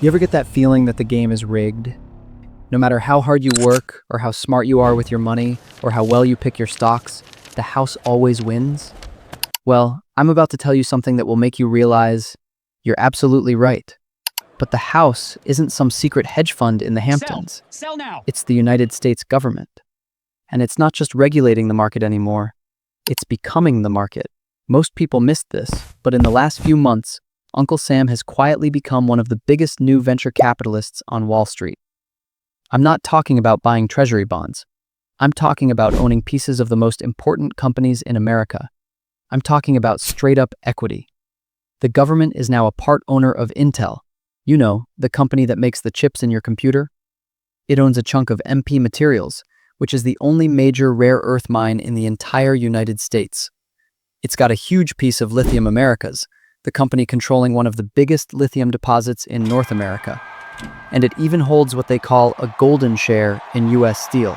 You ever get that feeling that the game is rigged? No matter how hard you work, or how smart you are with your money, or how well you pick your stocks, the house always wins? Well, I'm about to tell you something that will make you realize you're absolutely right. But the house isn't some secret hedge fund in the Hamptons. Sell now. It's the United States government. And it's not just regulating the market anymore, it's becoming the market. Most people missed this, but in the last few months, Uncle Sam has quietly become one of the biggest new venture capitalists on Wall Street. I'm not talking about buying treasury bonds. I'm talking about owning pieces of the most important companies in America. I'm talking about straight-up equity. The government is now a part owner of Intel. You know, the company that makes the chips in your computer. It owns a chunk of MP Materials, which is the only major rare earth mine in the entire United States. It's got a huge piece of Lithium Americas, the company controlling one of the biggest lithium deposits in North America. And it even holds what they call a golden share in U.S. Steel,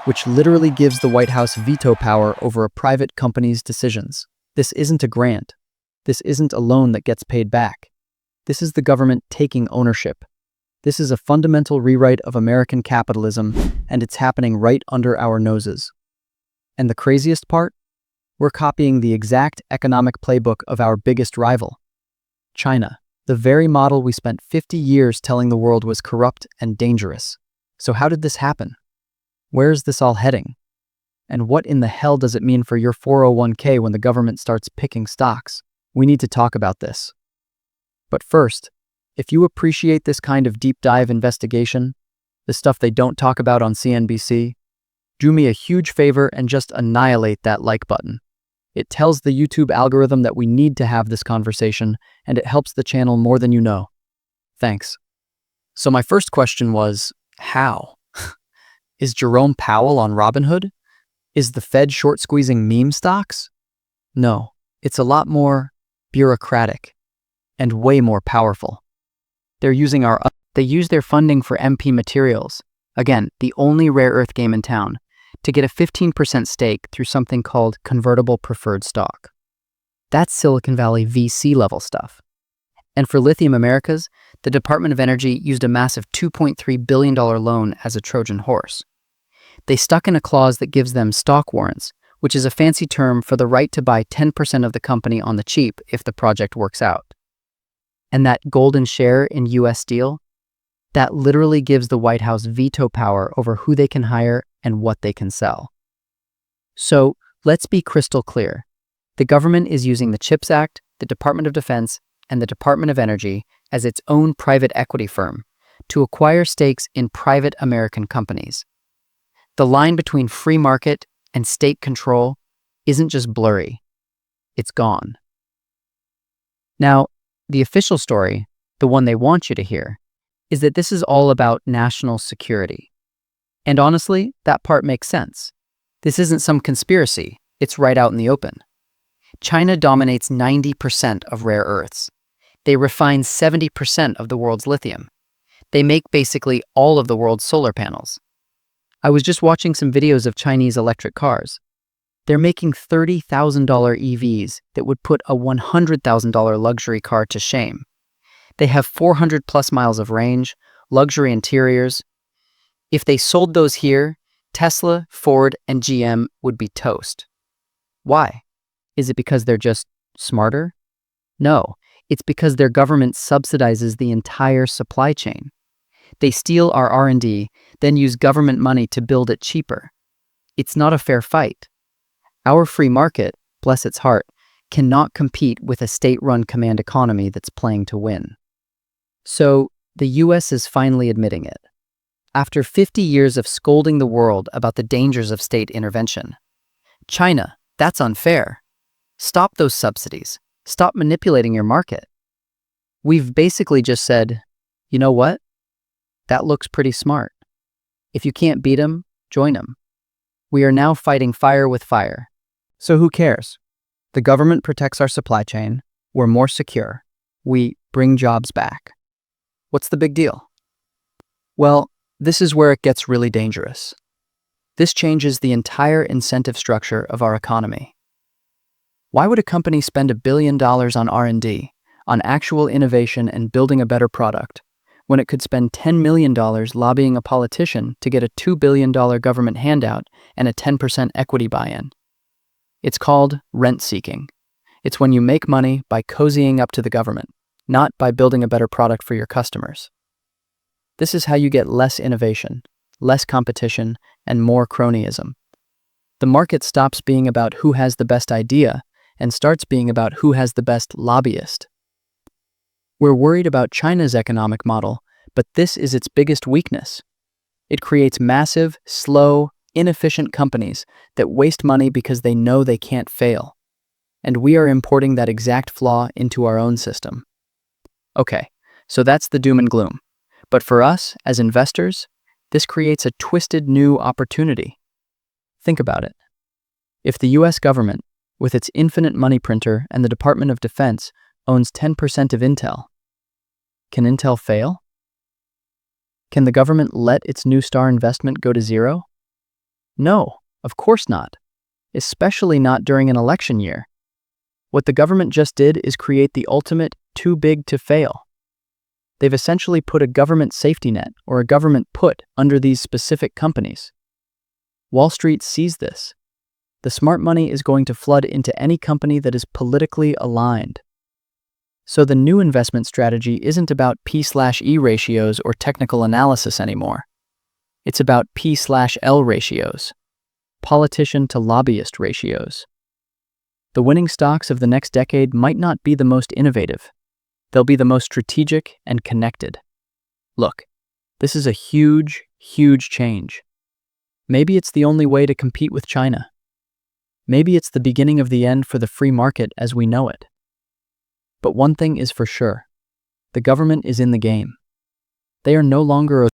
which literally gives the White House veto power over a private company's decisions. This isn't a grant. This isn't a loan that gets paid back. This is the government taking ownership. This is a fundamental rewrite of American capitalism, and it's happening right under our noses. And the craziest part? We're copying the exact economic playbook of our biggest rival, China, the very model we spent 50 years telling the world was corrupt and dangerous. So how did this happen? Where is this all heading? And what in the hell does it mean for your 401k when the government starts picking stocks? We need to talk about this. But first, if you appreciate this kind of deep dive investigation, the stuff they don't talk about on CNBC, do me a huge favor and just annihilate that like button. It tells the YouTube algorithm that we need to have this conversation, and it helps the channel more than you know. Thanks. So my first question was, how? Is Jerome Powell on Robinhood? Is the Fed short squeezing meme stocks? No, it's a lot more bureaucratic and way more powerful. They use their funding for MP Materials, again, the only rare earth game in town, to get a 15% stake through something called convertible preferred stock. That's Silicon Valley VC level stuff. And for Lithium Americas, the Department of Energy used a massive $2.3 billion loan as a Trojan horse. They stuck in a clause that gives them stock warrants, which is a fancy term for the right to buy 10% of the company on the cheap if the project works out. And that golden share in U.S. Steel, that literally gives the White House veto power over who they can hire and what they can sell. So let's be crystal clear. The government is using the CHIPS Act, the Department of Defense, and the Department of Energy as its own private equity firm to acquire stakes in private American companies. The line between free market and state control isn't just blurry, it's gone. Now, the official story, the one they want you to hear, is that this is all about national security. And honestly, that part makes sense. This isn't some conspiracy, it's right out in the open. China dominates 90% of rare earths. They refine 70% of the world's lithium. They make basically all of the world's solar panels. I was just watching some videos of Chinese electric cars. They're making $30,000 EVs that would put a $100,000 luxury car to shame. They have 400 plus miles of range, luxury interiors. If they sold those here, Tesla, Ford, and GM would be toast. Why? Is it because they're just smarter? No, it's because their government subsidizes the entire supply chain. They steal our R&D, then use government money to build it cheaper. It's not a fair fight. Our free market, bless its heart, cannot compete with a state-run command economy that's playing to win. So, the US is finally admitting it. After 50 years of scolding the world about the dangers of state intervention. China, that's unfair. Stop those subsidies. Stop manipulating your market. We've basically just said, you know what? That looks pretty smart. If you can't beat them, join them. We are now fighting fire with fire. So who cares? The government protects our supply chain. We're more secure. We bring jobs back. What's the big deal? Well, this is where it gets really dangerous. This changes the entire incentive structure of our economy. Why would a company spend $1 billion on R&D, on actual innovation and building a better product, when it could spend $10 million lobbying a politician to get a $2 billion government handout and a 10% equity buy-in. It's called rent-seeking. It's when you make money by cozying up to the government, not by building a better product for your customers. This is how you get less innovation, less competition, and more cronyism. The market stops being about who has the best idea and starts being about who has the best lobbyist. We're worried about China's economic model, but this is its biggest weakness. It creates massive, slow, inefficient companies that waste money because they know they can't fail. And we are importing that exact flaw into our own system. Okay, so that's the doom and gloom. But for us, as investors, this creates a twisted new opportunity. Think about it. If the US government, with its infinite money printer and the Department of Defense, owns 10% of Intel, can Intel fail? Can the government let its new star investment go to zero? No, of course not, especially not during an election year. What the government just did is create the ultimate too big to fail. They've essentially put a government safety net or a government put under these specific companies. Wall Street sees this. The smart money is going to flood into any company that is politically aligned. So the new investment strategy isn't about P/E ratios or technical analysis anymore. It's about P/L ratios, politician to lobbyist ratios. The winning stocks of the next decade might not be the most innovative. They'll be the most strategic and connected. Look, this is a huge, huge change. Maybe it's the only way to compete with China. Maybe it's the beginning of the end for the free market as we know it. But one thing is for sure. The government is in the game. They are no longer a